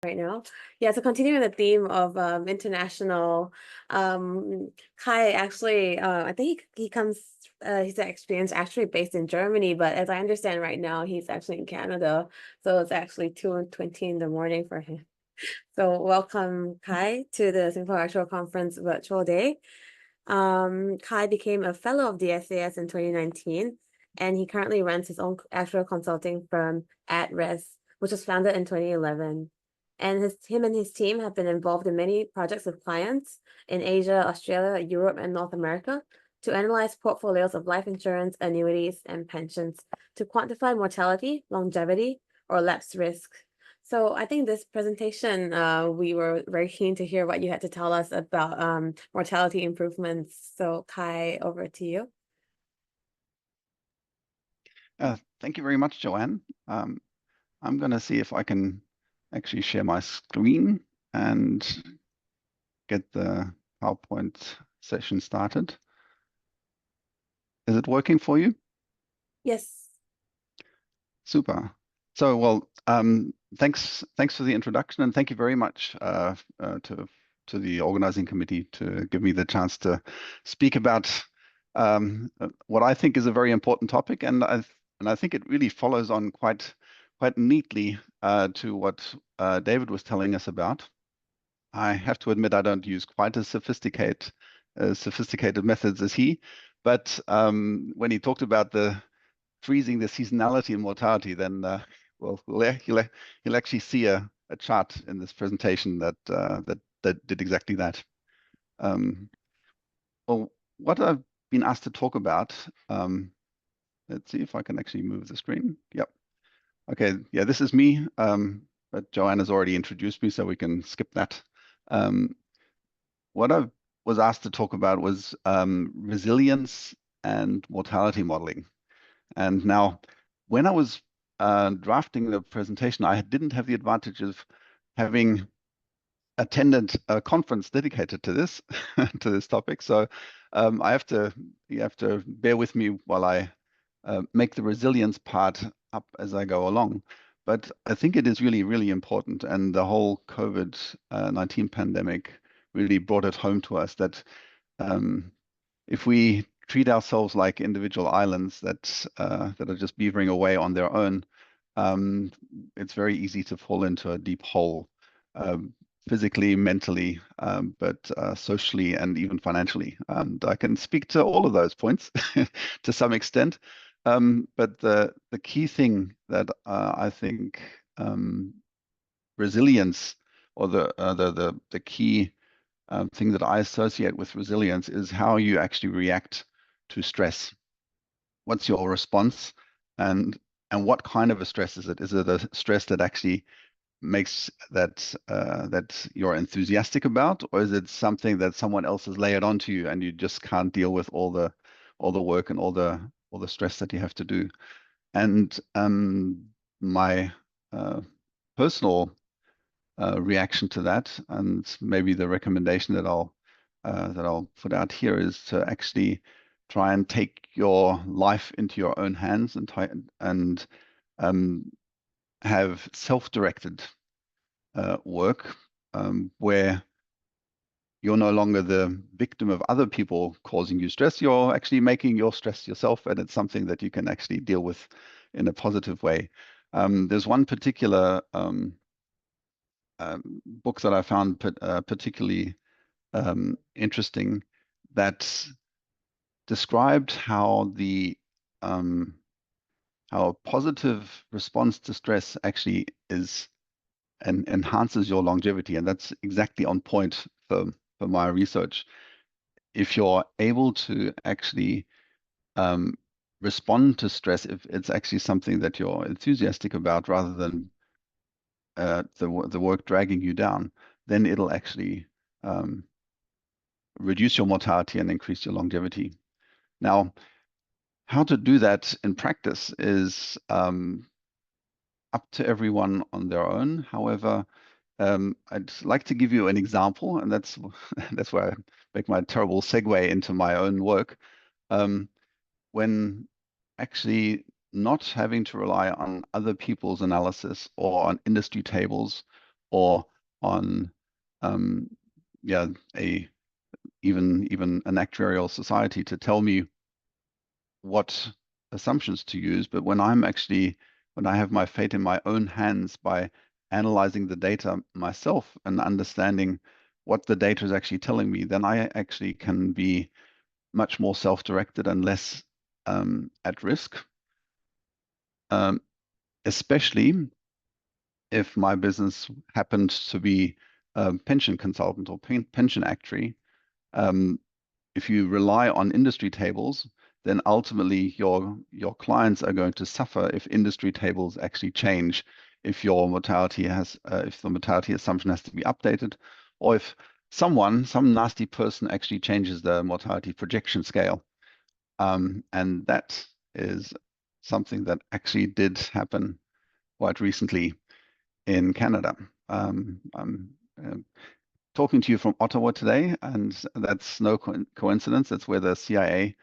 right now. Yeah, so continuing the theme of international, Kai actually, I think he comes, he's an experienced actually based in Germany, but as I understand right now, he's actually in Canada. So it's actually 2:20 in the morning for him. So welcome, Kai, to the Singapore Actual Conference virtual day. Kai became a fellow of the SAS in 2019, and he currently runs his own actual consulting firm, AtRes, which was founded in 2011. And him and his team have been involved in many projects with clients in Asia, Australia, Europe, and North America to analyze portfolios of life insurance, annuities, and pensions to quantify mortality, longevity, or lapse risk. So I think this presentation, we were very keen to hear what you had to tell us about mortality improvements. So Kai, over to you. Thank you very much, Joanne. I'm going to see if I can actually share my screen and get the PowerPoint session started. Is it working for you? Yes. Super. So, well, thanks for the introduction, and thank you very much to the organizing committee to give me the chance to speak about what I think is a very important topic, and I think it really follows on quite neatly to what David was telling us about. I have to admit I don't use quite as sophisticated methods as he, but when he talked about freezing the seasonality and mortality, then well, he'll actually see a chart in this presentation that did exactly that. Well, what I've been asked to talk about, let's see if I can actually move the screen. Yep. Okay, yeah, this is me, but Joanne has already introduced me, so we can skip that. What I was asked to talk about was resilience and mortality modeling. And now, when I was drafting the presentation, I didn't have the advantage of having attended a conference dedicated to this to this topic. So you have to bear with me while I make the resilience part up as I go along. But I think it is really, really important, and the whole COVID-19 pandemic really brought it home to us that if we treat ourselves like individual islands that are just beavering away on their own, it's very easy to fall into a deep hole, physically, mentally, but socially and even financially. And I can speak to all of those points to some extent. But the key thing that I think resilience, or the key thing that I associate with resilience, is how you actually react to stress. What's your response, and what kind of a stress is it? Is it a stress that actually makes that you're enthusiastic about, or is it something that someone else has layered onto you and you just can't deal with all the work and all the stress that you have to do? And my personal reaction to that, and maybe the recommendation that I'll put out here, is to actually try and take your life into your own hands and have self-directed work where you're no longer the victim of other people causing you stress. You're actually making your stress yourself, and it's something that you can actually deal with in a positive way. There's one particular book that I found particularly interesting that described how how a positive response to stress actually is and enhances your longevity, and that's exactly on point for my research. If you're able to actually respond to stress, if it's actually something that you're enthusiastic about rather than the work dragging you down, then it'll actually reduce your mortality and increase your longevity. Now, how to do that in practice is up to everyone on their own. However, I'd like to give you an example, and that's where I make my terrible segue into my own work. When actually not having to rely on other people's analysis or on industry tables or on yeah, even an actuarial society to tell me what assumptions to use. But when I have my fate in my own hands by analyzing the data myself and understanding what the data is actually telling me, then I actually can be much more self-directed and less at risk, um, especially if my business happened to be a pension consultant or pension actuary. Um, if you rely on industry tables, then ultimately your clients are going to suffer if industry tables actually change, if your mortality has if the mortality assumption has to be updated, or if some nasty person actually changes the mortality projection scale. And that is something that actually did happen quite recently in Canada. I'm talking to you from Ottawa today, and that's no coincidence. That's where the CIA,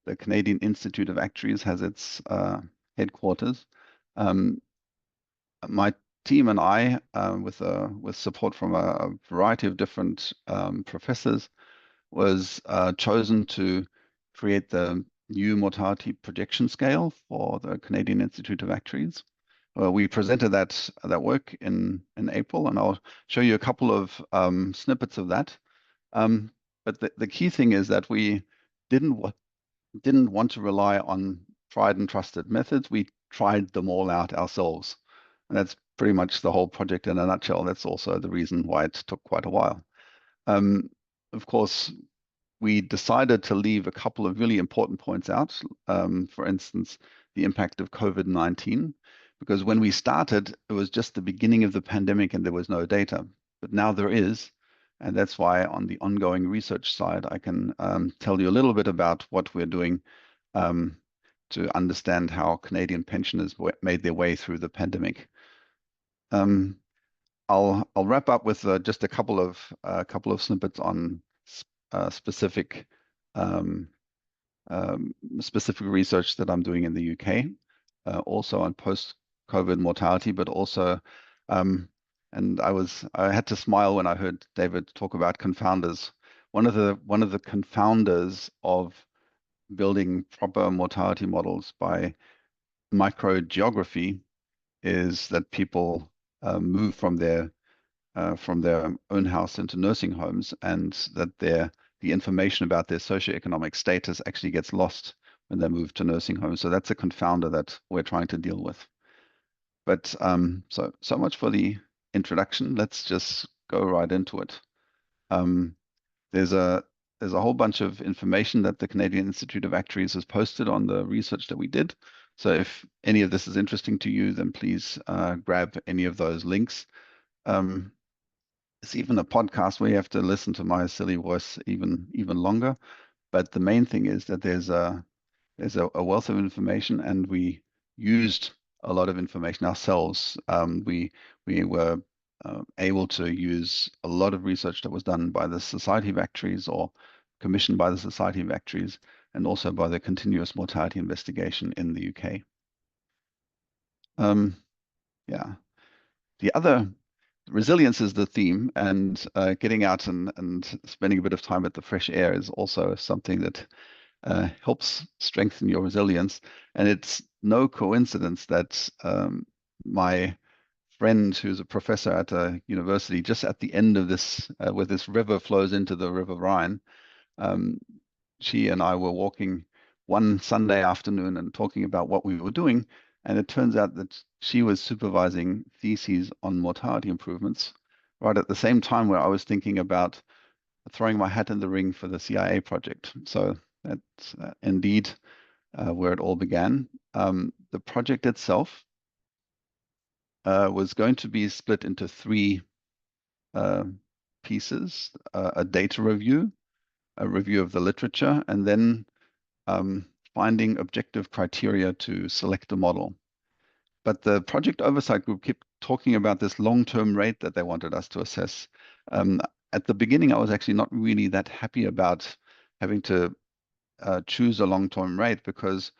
the Canadian Institute of Actuaries, has its headquarters. Um, my team and I, with support from a variety of different professors, was chosen to create the new mortality projection scale for the Canadian Institute of Actuaries. We presented that work in April, and I'll show you a couple of snippets of that. Um, but the key thing is that we didn't didn't want to rely on tried and trusted methods. We tried them all out ourselves, and that's pretty much the whole project in a nutshell. That's also the reason why it took quite a while. Um, of course, we decided to leave a couple of really important points out. For instance, the impact of COVID-19, because when we started, it was just the beginning of the pandemic and there was no data. But now there is. And that's why on the ongoing research side, I can tell you a little bit about what we're doing um, to understand how Canadian pensioners made their way through the pandemic. Um, I'll wrap up with just a couple of snippets on specific um, specific research that I'm doing in the UK, also on post-COVID mortality, but also, and I had to smile when I heard David talk about confounders. One of the confounders of building proper mortality models by microgeography is that people move from their own house into nursing homes, and that the information about their socioeconomic status actually gets lost when they move to nursing homes. So that's a confounder that we're trying to deal with. But so much for the introduction. Let's just go right into it. Um, there's a there's a whole bunch of information that the Canadian Institute of Actuaries has posted on the research that we did. So if any of this is interesting to you, then please grab any of those links. Um, it's even a podcast where you have to listen to my silly voice even longer. But the main thing is that there's a wealth of information, and we used a lot of information ourselves. We were able to use a lot of research that was done by the Society of Actuaries or commissioned by the Society of Actuaries, and also by the Continuous Mortality Investigation in the UK. Yeah. The other resilience is the theme, and getting out and spending a bit of time at the fresh air is also something that helps strengthen your resilience. And it's no coincidence that my friend, who's a professor at a university, just at the end of this, where this river flows into the River Rhine, um, she and I were walking one Sunday afternoon and talking about what we were doing. And it turns out that she was supervising theses on mortality improvements right at the same time where I was thinking about throwing my hat in the ring for the CIA project. So that's indeed where it all began. The project itself was going to be split into three uh, pieces: a data review, a review of the literature, and then um, finding objective criteria to select a model. But the project oversight group kept talking about this long-term rate that they wanted us to assess. At the beginning, I was actually not really that happy about having to choose a long-term rate, because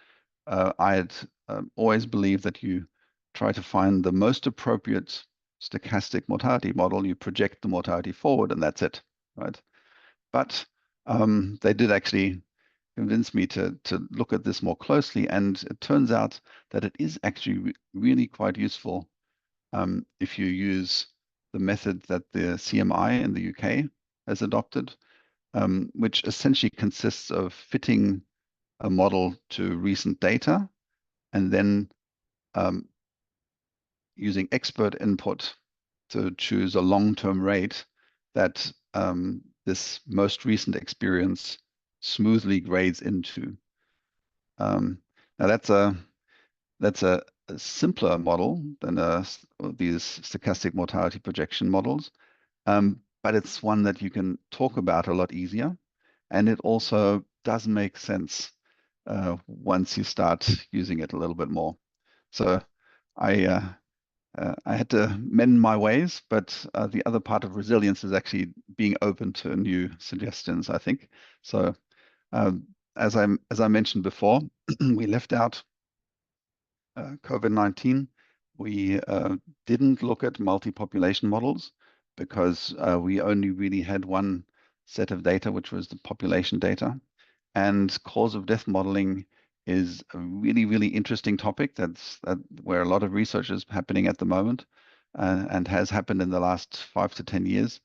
I had always believed that you try to find the most appropriate stochastic mortality model, you project the mortality forward and that's it, right? But they did actually convince me to look at this more closely, and it turns out that it is actually really quite useful if you use the method that the CMI in the UK has adopted, which essentially consists of fitting a model to recent data and then um, using expert input to choose a long-term rate that this most recent experience smoothly grades into. Now that's a simpler model than these stochastic mortality projection models, but it's one that you can talk about a lot easier, and it also does make sense once you start using it a little bit more. So I I had to mend my ways, but the other part of resilience is actually being open to new suggestions, I think. So as I mentioned before, we left out COVID-19. We didn't look at multi-population models because we only really had one set of data, which was the population data. And cause of death modeling is a really, really interesting topic. That's where a lot of research is happening at the moment, and has happened in the last 5 to 10 years.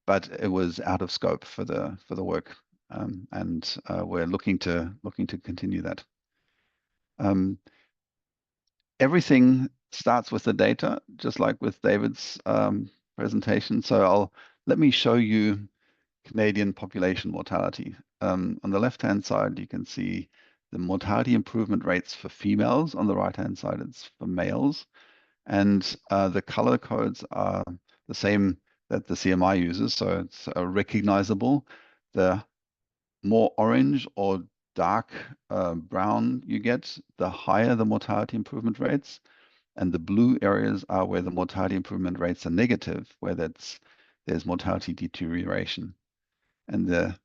But it was out of scope for the work, and we're looking to continue that. Um, Everything starts with the data, just like with David's presentation. So let me show you Canadian population mortality. On the left-hand side, you can see the mortality improvement rates for females. On the right-hand side, it's for males. And the color codes are the same that the CMI uses, so it's recognizable. The more orange or dark brown you get, the higher the mortality improvement rates. And the blue areas are where the mortality improvement rates are negative, where there's mortality deterioration. And the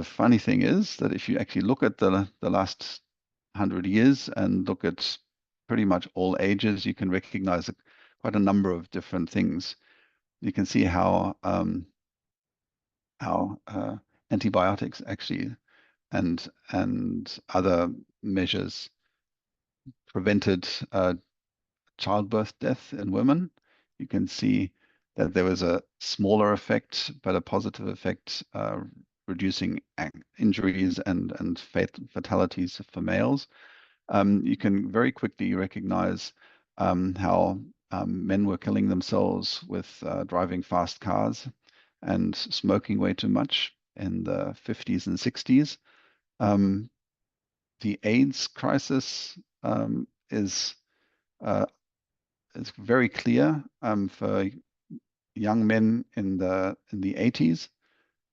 funny thing is that if you actually look at the last 100 years and look at pretty much all ages, you can recognize quite a number of different things. You can see how antibiotics actually and other measures prevented childbirth death in women. You can see that there was a smaller effect, but a positive effect, reducing injuries and fatalities for males. You can very quickly recognize how men were killing themselves with driving fast cars and smoking way too much in the 50s and 60s. Um, the AIDS crisis is uh, is very clear for young men in the 80s,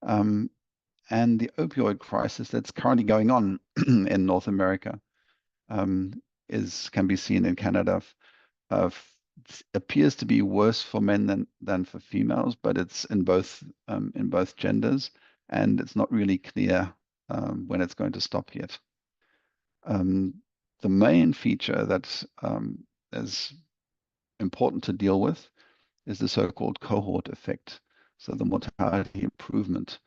um, and the opioid crisis that's currently going on in North America um, is can be seen in Canada. Uh, Appears to be worse for men than for females, but it's in both genders, and it's not really clear when it's going to stop yet. Um, the main feature that is important to deal with is the so-called cohort effect. So the mortality improvement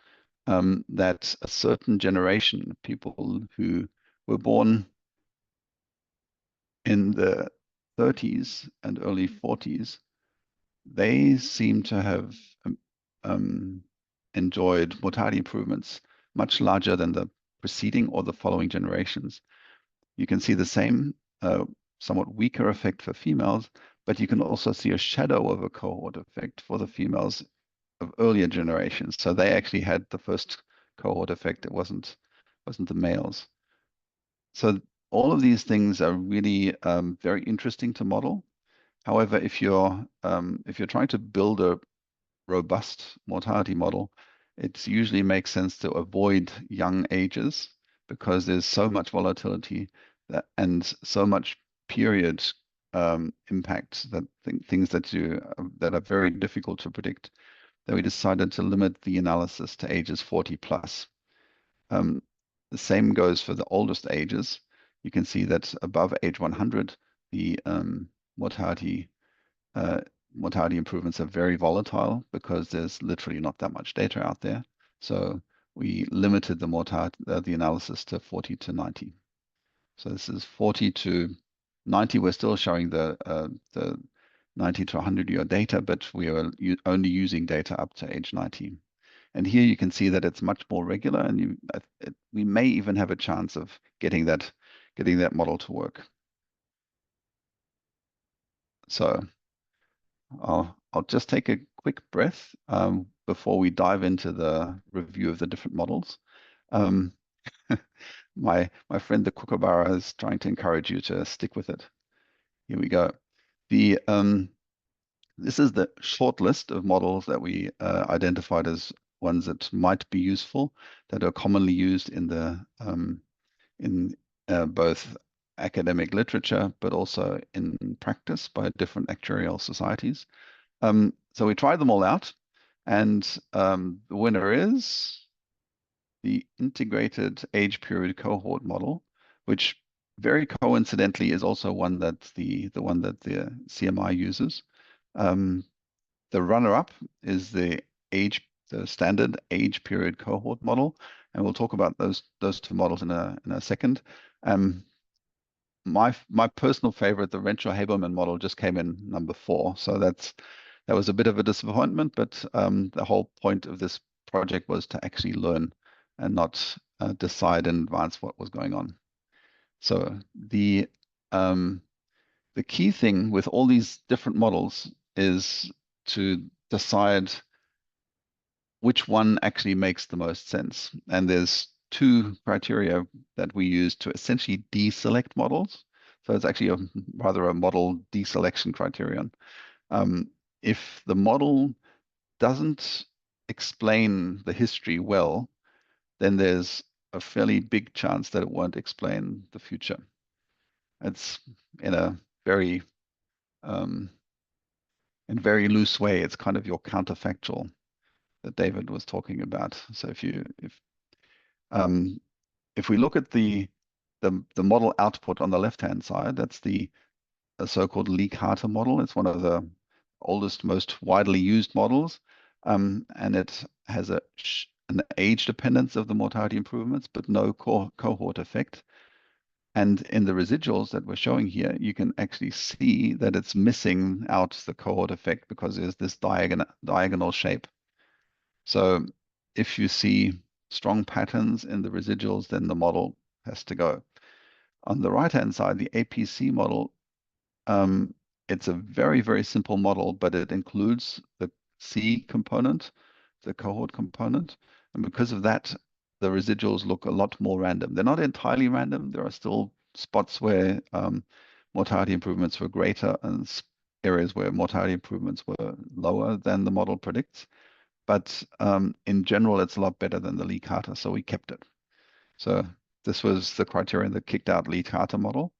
that a certain generation, people who were born in the 30s and early 40s, they seem to have um, enjoyed mortality improvements much larger than the preceding or the following generations. You can see the same somewhat weaker effect for females, but you can also see a shadow of a cohort effect for the females of earlier generations. So they actually had the first cohort effect. It wasn't the males. So all of these things are really very interesting to model. However, if you're trying to build a robust mortality model, it usually makes sense to avoid young ages because there's so much volatility and so much period impact that things that are very difficult to predict, that we decided to limit the analysis to ages 40 plus. Um, the same goes for the oldest ages. You can see that above age 100, the mortality mortality improvements are very volatile because there's literally not that much data out there. So we limited the mortality, the analysis to 40 to 90. So this is 40 to 90. We're still showing the 90 to 100-year data, but we are only using data up to age 90. And here you can see that it's much more regular, and we may even have a chance of getting that model to work. So I'll just take a quick breath before we dive into the review of the different models. Um, my friend the kookaburra is trying to encourage you to stick with it. Here we go. This is the short list of models that we identified as ones that might be useful, that are commonly used in both academic literature, but also in practice by different actuarial societies. So we tried them all out, and the winner is the integrated age period cohort model, which very coincidentally is also one that the one that the CMI uses. The runner-up is the standard age period cohort model, and we'll talk about those two models in a second. My personal favorite, the Renshaw-Haberman model, just came in number 4, so that was a bit of a disappointment. But the whole point of this project was to actually learn and not decide in advance what was going on. So the key thing with all these different models is to decide which one actually makes the most sense. And there's 2 criteria that we use to essentially deselect models. So it's actually rather a model deselection criterion. If the model doesn't explain the history well, then there's a fairly big chance that it won't explain the future. It's in a very loose way. It's kind of your counterfactual that David was talking about. So if we look at the model output on the left-hand side, that's the so-called Lee-Carter model. It's one of the oldest, most widely used models, and it has an age dependence of the mortality improvements, but no cohort effect. And in the residuals that we're showing here, you can actually see that it's missing out the cohort effect because there's this diagonal shape. So if you see strong patterns in the residuals, then the model has to go. On the right-hand side, the APC model, it's a very, very simple model, but it includes the C component, the cohort component. And because of that, the residuals look a lot more random. They're not entirely random. There are still spots where mortality improvements were greater and areas where mortality improvements were lower than the model predicts. But in general, it's a lot better than the Lee-Carter, so we kept it. So this was the criterion that kicked out Lee-Carter model.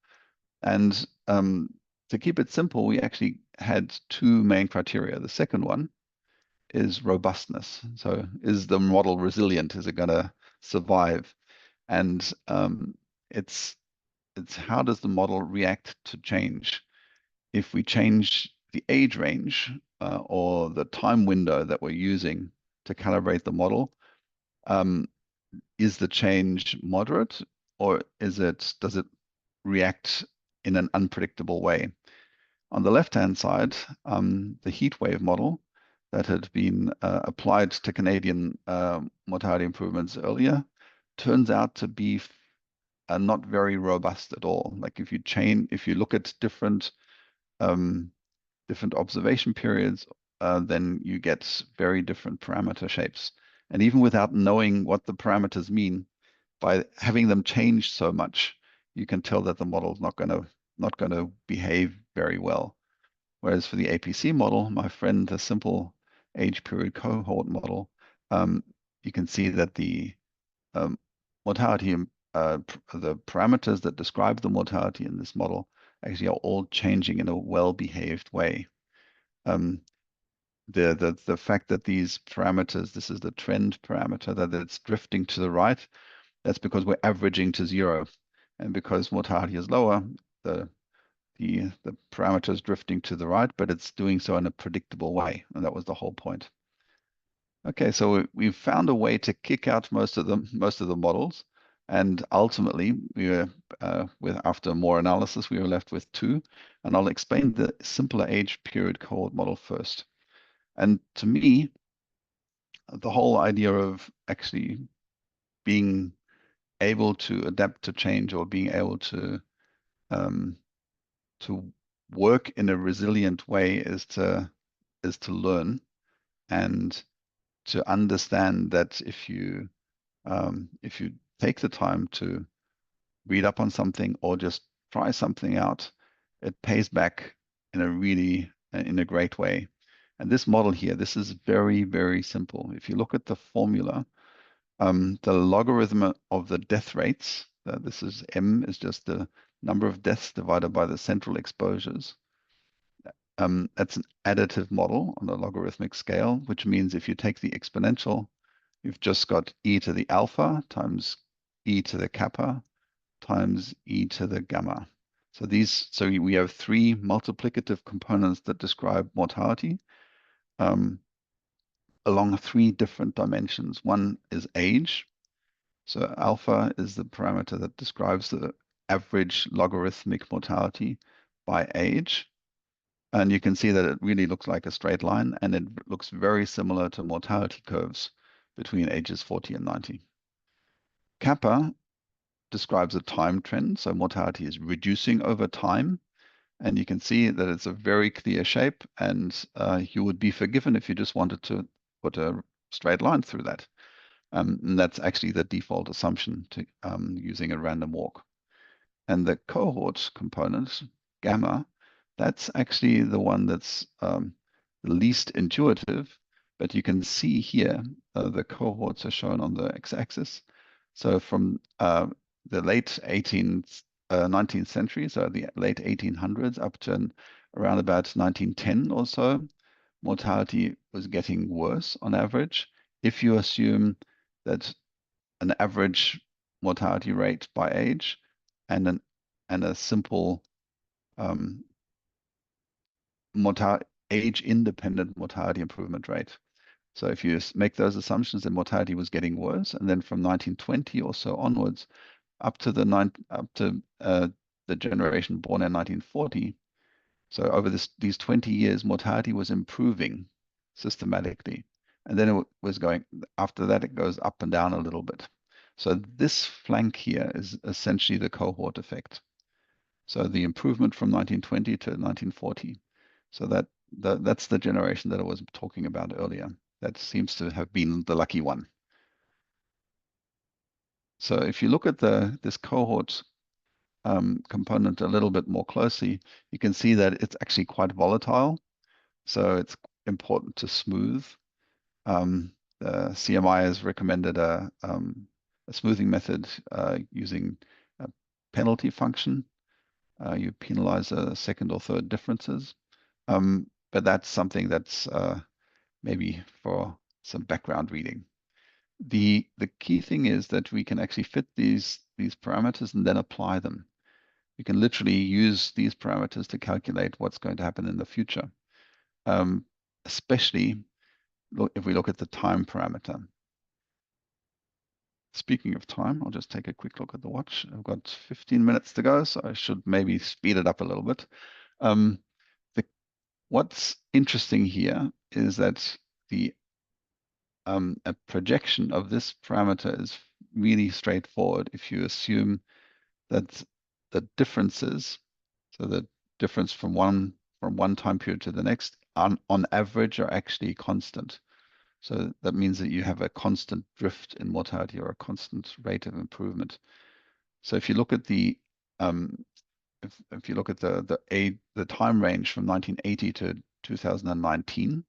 And to keep it simple, we actually had 2 main criteria. The second one is robustness. So is the model resilient? Is it going to survive? And it's how does the model react to change? If we change the age range or the time window that we're using to calibrate the model, is the change moderate, or does it react in an unpredictable way? On the left-hand side, the heat wave model that had been applied to Canadian mortality improvements earlier turns out to be not very robust at all. Like if you look at different observation periods, then you get very different parameter shapes. And even without knowing what the parameters mean, by having them change so much, you can tell that the model is not going to behave very well. Whereas for the APC model, my friend, the simple age period cohort model, you can see that the mortality, the parameters that describe the mortality in this model actually are all changing in a well-behaved way. The fact that these parameters, this is the trend parameter, that it's drifting to the right, that's because we're averaging to 0. And because mortality is lower, the the parameters drifting to the right, but it's doing so in a predictable way, and that was the whole point. Okay, so we've found a way to kick out most of the models, and ultimately we were with after more analysis we were left with two, and I'll explain the simpler age period cohort model first. And to me, the whole idea of actually being able to adapt to change or being able um, to work in a resilient way is to learn and to understand that if you take the time to read up on something or just try something out, it pays back in a great way. And this model here, this is very, very simple. If you look at the formula, the logarithm of the death rates, this is M is just the number of deaths divided by the central exposures. That's an additive model on a logarithmic scale, which means if you take the exponential, you've just got e to the alpha times e to the kappa times e to the gamma. So we have three multiplicative components that describe mortality along three different dimensions. One is age. So alpha is the parameter that describes the average logarithmic mortality by age. And you can see that it really looks like a straight line, and it looks very similar to mortality curves between ages 40 and 90. Kappa describes a time trend, so mortality is reducing over time. And you can see that it's a very clear shape, and you would be forgiven if you just wanted to put a straight line through that. And that's actually the default assumption to using a random walk. And the cohort component, gamma, that's actually the one that's the least intuitive, but you can see here the cohorts are shown on the x-axis. So from the late 19th century, so the late 1800s up to around about 1910 or so, mortality was getting worse on average. If you assume that an average mortality rate by age and a simple um, age-independent mortality improvement rate. So if you make those assumptions, then mortality was getting worse, and then from 1920 or so onwards, up to the generation born in 1940. So over these 20 years, mortality was improving systematically, and then it was going. After that, it goes up and down a little bit. So this flank here is essentially the cohort effect. So the improvement from 1920 to 1940. So that's the generation that I was talking about earlier. That seems to have been the lucky one. So if you look at this cohort component a little bit more closely, you can see that it's actually quite volatile. So it's important to smooth. The CMI has recommended a smoothing method using a penalty function. You penalize second or third differences. But that's something that's maybe for some background reading. The key thing is that we can actually fit these parameters and then apply them. You can literally use these parameters to calculate what's going to happen in the future, especially if we look at the time parameter. Speaking of time, I'll just take a quick look at the watch. I've got 15 minutes to go, so I should maybe speed it up a little bit. What's interesting here is that a projection of this parameter is really straightforward if you assume that the differences, so the difference from one time period to the next, on average are actually constant. So that means that you have a constant drift in mortality or a constant rate of improvement. So if you look at the if you look at the time range from 1980 to 2019,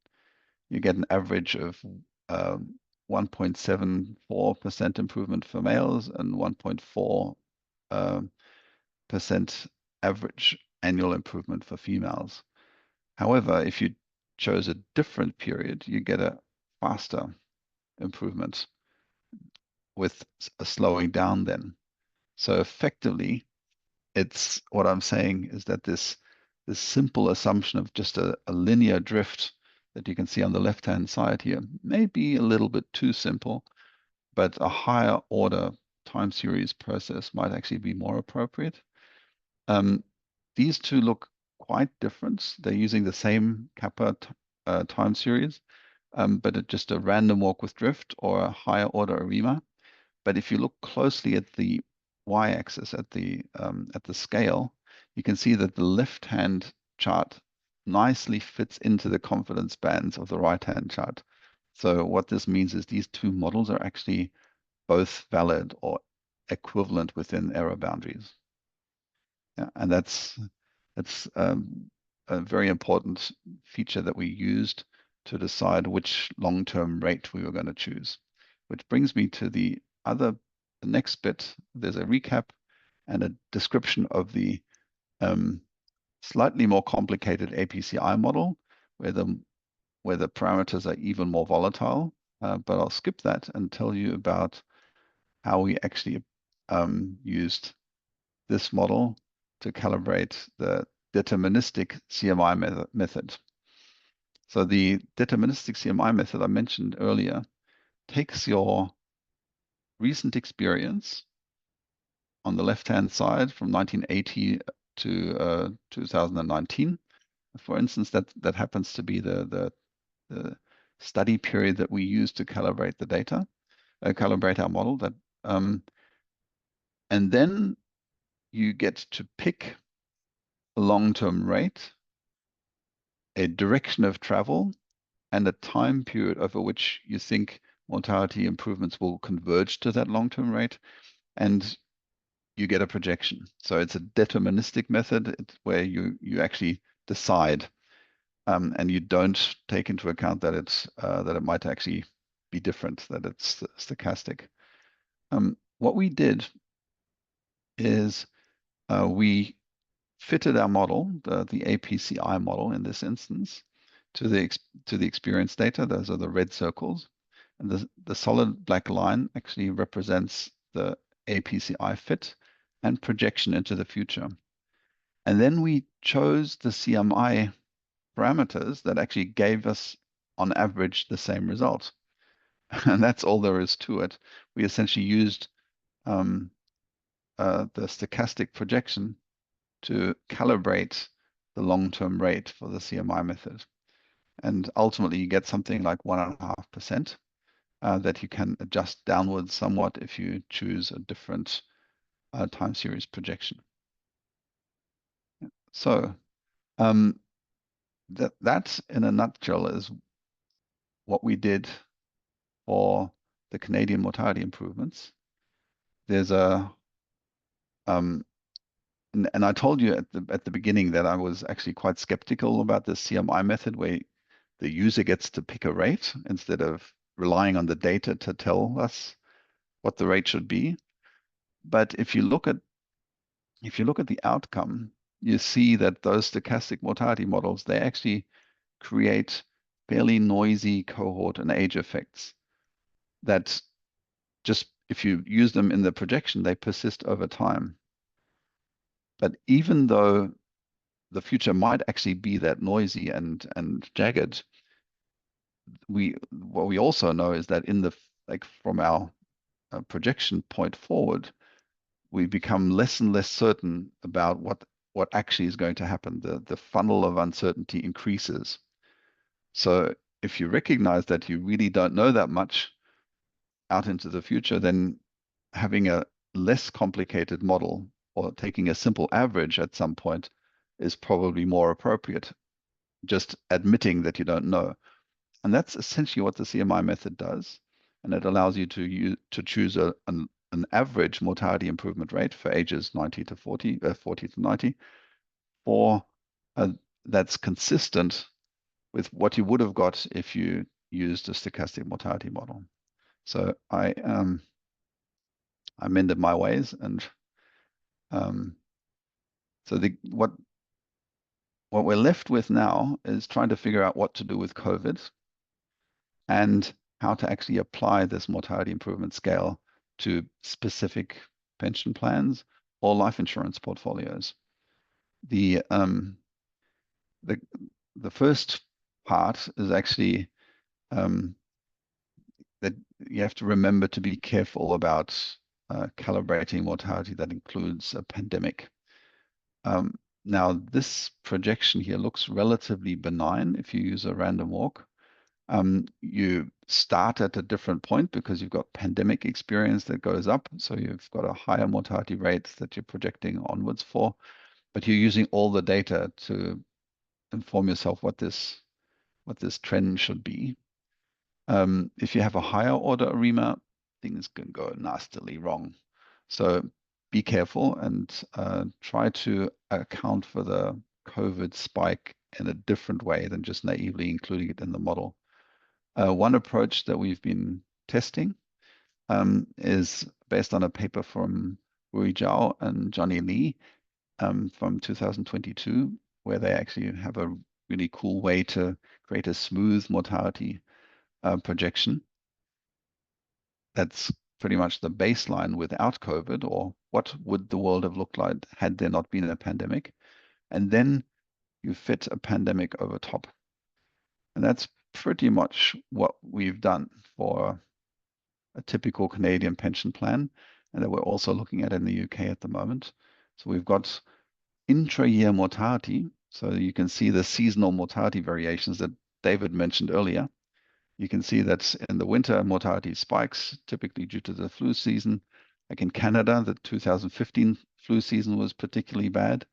you get an average of 1.74% improvement for males and 1.4% average annual improvement for females. However, if you chose a different period, you get a faster improvement with a slowing down then. So effectively, it's what I'm saying is that this simple assumption of just a linear drift that you can see on the left-hand side here may be a little bit too simple, but a higher order time series process might actually be more appropriate. Um, these two look quite different. They're using the same kappa time series, but it's just a random walk with drift or a higher order ARIMA. But if you look closely at the y-axis at the scale, you can see that the left-hand chart nicely fits into the confidence bands of the right-hand chart. So what this means is these two models are actually both valid or equivalent within error boundaries. Yeah, and that's a very important feature that we used to decide which long-term rate we were going to choose. Which brings me to the next bit. There's a recap and a description of the slightly more complicated APCI model, where the parameters are even more volatile. But I'll skip that and tell you about how we actually used this model to calibrate the deterministic CMI method. So the deterministic CMI method I mentioned earlier takes your recent experience on the left-hand side from 1980 to 2019. For instance, that happens to be the study period that we use to calibrate the data, calibrate our model. And then you get to pick a long-term rate, a direction of travel, and a time period over which you think mortality improvements will converge to that long-term rate, and you get a projection. So it's a deterministic method where you actually decide, and you don't take into account that that it might actually be different, that it's stochastic. What we did is we fitted our model, the APCI model in this instance, to the experience data. Those are the red circles. And the solid black line actually represents the APCI fit and projection into the future. And then we chose the CMI parameters that actually gave us, on average, the same result. And that's all there is to it. We essentially used the stochastic projection to calibrate the long-term rate for the CMI method. And ultimately, you get something like 1.5% that you can adjust downwards somewhat if you choose a different time series projection. So that, in a nutshell, is what we did for the Canadian mortality improvements. There's and I told you at the beginning that I was actually quite skeptical about the CMI method, where the user gets to pick a rate instead of relying on the data to tell us what the rate should be. But if you look at the outcome, you see that those stochastic mortality models, they actually create fairly noisy cohort and age effects that just, if you use them in the projection, they persist over time. But even though the future might actually be that noisy and jagged, what we also know is that from our projection point forward, we become less and less certain about what actually is going to happen. The funnel of uncertainty increases. So if you recognize that you really don't know that much out into the future, then having a less complicated model or taking a simple average at some point is probably more appropriate, just admitting that you don't know. And that's essentially what the CMI method does. And it allows you to choose an average mortality improvement rate for ages 90 to 40, 40 to 90, or that's consistent with what you would have got if you used a stochastic mortality model. So I mended my ways, and so what we're left with now is trying to figure out what to do with COVID and how to actually apply this mortality improvement scale to specific pension plans all life insurance portfolios. The um, the the first part is actually um, that you have to remember to be careful about calibrating mortality that includes a pandemic. Um, Now, this projection here looks relatively benign if you use a random walk. You start at a different point because you've got pandemic experience that goes up. So you've got a higher mortality rate that you're projecting onwards for, but you're using all the data to inform yourself what this trend should be. If you have a higher order ARIMA, things can go nastily wrong. So be careful and try to account for the COVID spike in a different way than just naively including it in the model. One approach that we've been testing is based on a paper from Rui Zhao and Johnny Lee from 2022, where they actually have a really cool way to create a smooth mortality projection. That's pretty much the baseline without COVID, or what would the world have looked like had there not been a pandemic? And then you fit a pandemic over top. And that's pretty much what we've done for a typical Canadian pension plan, and that we're also looking at in the UK at the moment. So we've got intra-year mortality. So you can see the seasonal mortality variations that David mentioned earlier. You can see that in the winter, mortality spikes, typically due to the flu season. Like in Canada, the 2015 flu season was particularly bad.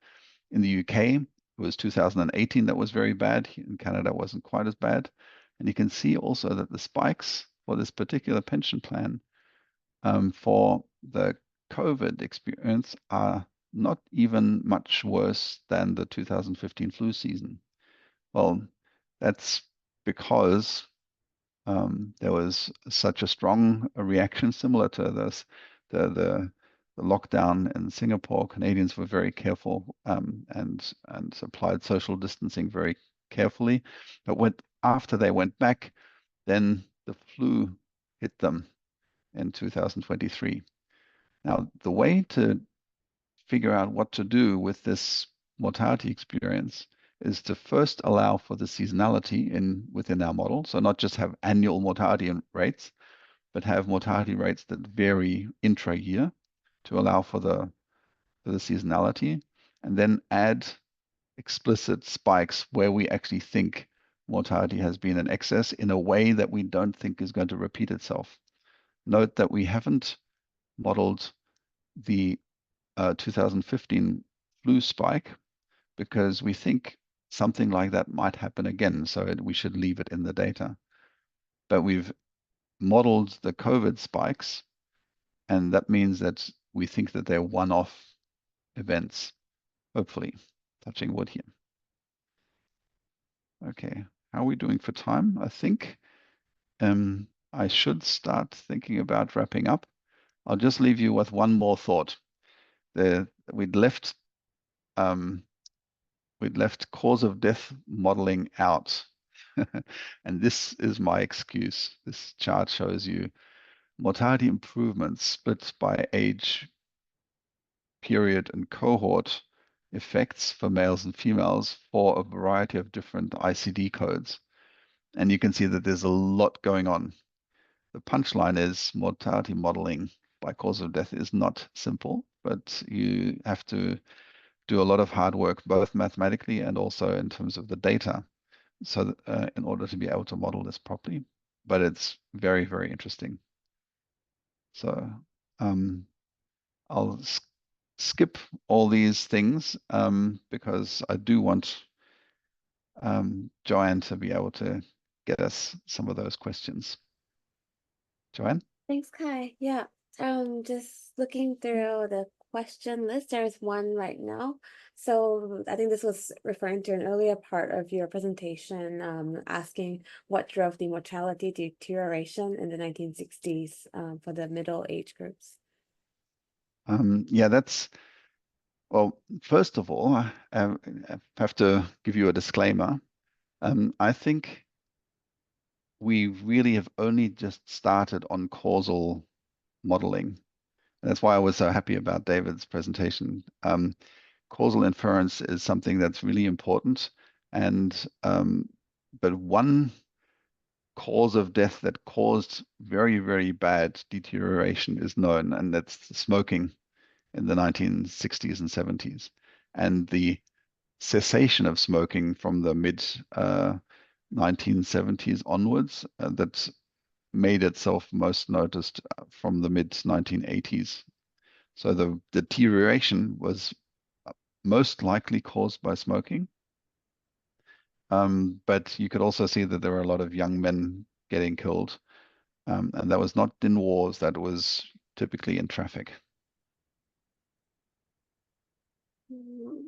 In the UK, it was 2018 that was very bad. In Canada, it wasn't quite as bad. And you can see also that the spikes for this particular pension plan for the COVID experience are not even much worse than the 2015 flu season. Well, that's because there was such a strong reaction, similar to this, the lockdown in Singapore. Canadians were very careful and applied social distancing very carefully. But after they went back, then the flu hit them in 2023. Now, the way to figure out what to do with this mortality experience is to first allow for the seasonality within our model. So not just have annual mortality rates, but have mortality rates that vary intra-year to allow for the seasonality, and then add explicit spikes where we actually think mortality has been in excess in a way that we don't think is going to repeat itself. Note that we haven't modeled the 2015 flu spike because we think something like that might happen again. So we should leave it in the data. But we've modeled the COVID spikes, and that means that we think that they're one-off events, hopefully. Touching wood here. Okay, how are we doing for time? I think I should start thinking about wrapping up. I'll just leave you with one more thought. We'd left cause of death modeling out. And this is my excuse. This chart shows you mortality improvements split by age, period, and cohort effects for males and females for a variety of different ICD codes. And you can see that there's a lot going on. The punchline is mortality modeling by cause of death is not simple, but you have to do a lot of hard work, both mathematically and also in terms of the data, so in order to be able to model this properly. But it's very, very interesting. So I'll skip all these things because I do want Joanne to be able to get us some of those questions. Joanne? Thanks, Kai. Yeah. Just looking through the question list, there's one right now. So I think this was referring to an earlier part of your presentation, asking what drove the mortality deterioration in the 1960s for the middle age groups. Yeah, well, first of all, I have to give you a disclaimer. I think we really have only just started on causal modeling. That's why I was so happy about David's presentation. Causal inference is something that's really important, and but one cause of death that caused very, very bad deterioration is known, and that's smoking in the 1960s and 70s. And the cessation of smoking from the mid 1970s onwards that made itself most noticed from the mid 1980s. So the deterioration was most likely caused by smoking. But you could also see that there were a lot of young men getting killed. And that was not in wars, that was typically in traffic.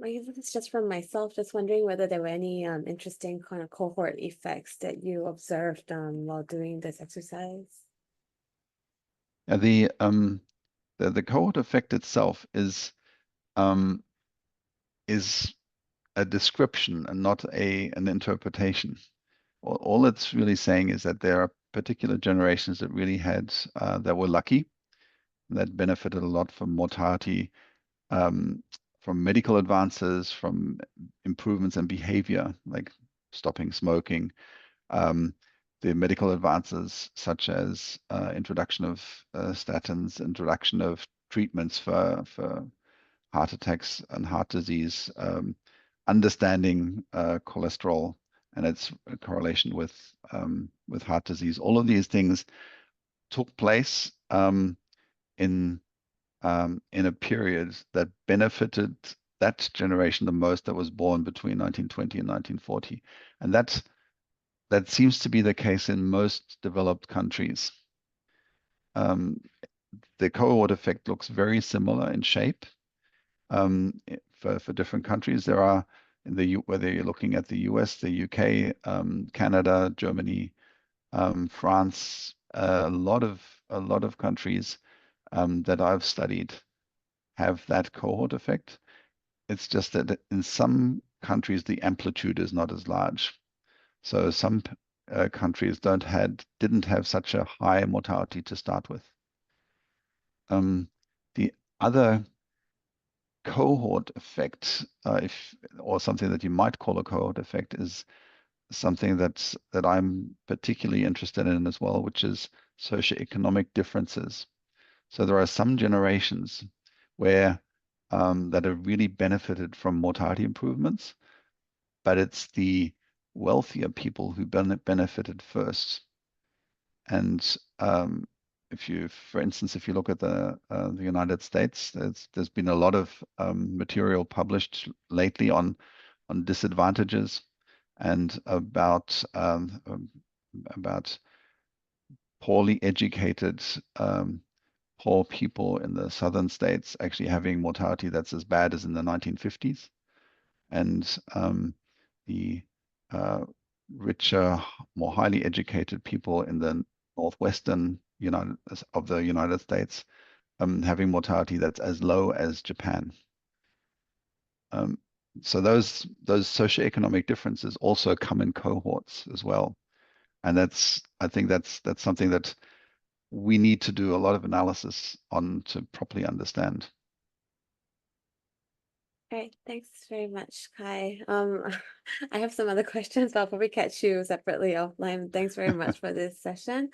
I guess it's just from myself, just wondering whether there were any interesting kind of cohort effects that you observed while doing this exercise. Uh, the the cohort effect itself um, is a description and not an interpretation. All it's really saying is that there are particular generations that really had that were lucky, that benefited a lot from mortality, um, from medical advances, from improvements in behavior, like stopping smoking, um, the medical advances such as introduction of statins, introduction of treatments for heart attacks and heart disease, understanding cholesterol and its correlation with heart disease. All of these things took place in a period that benefited that generation the most that was born between 1920 and 1940. And that seems to be the case in most developed countries. Um, the cohort effect looks very similar in shape for different countries. There are whether you're looking at the US, the UK, Canada, Germany, France, a lot of countries that I've studied have that cohort effect. It's just that in some countries the amplitude is not as large. So some countries didn't have such a high mortality to start with. The other cohort effect, if or something that you might call a cohort effect, is something that I'm particularly interested in as well, which is socioeconomic differences. So there are some generations where that have really benefited from mortality improvements, but it's the wealthier people who benefited first. And for instance, if you look at the United States, there's been a lot of material published lately on disadvantages and about poorly educated poor people in the southern states actually having mortality that's as bad as in the 1950s, and the uh, richer, more highly educated people in the northwestern United States having mortality that's as low as Japan. Um, so those socioeconomic differences also come in cohorts as well, and I think that's something that we need to do a lot of analysis to properly understand. All right, thanks very much, Kai. I have some other questions, but I'll probably catch you separately offline. Thanks very much for this session.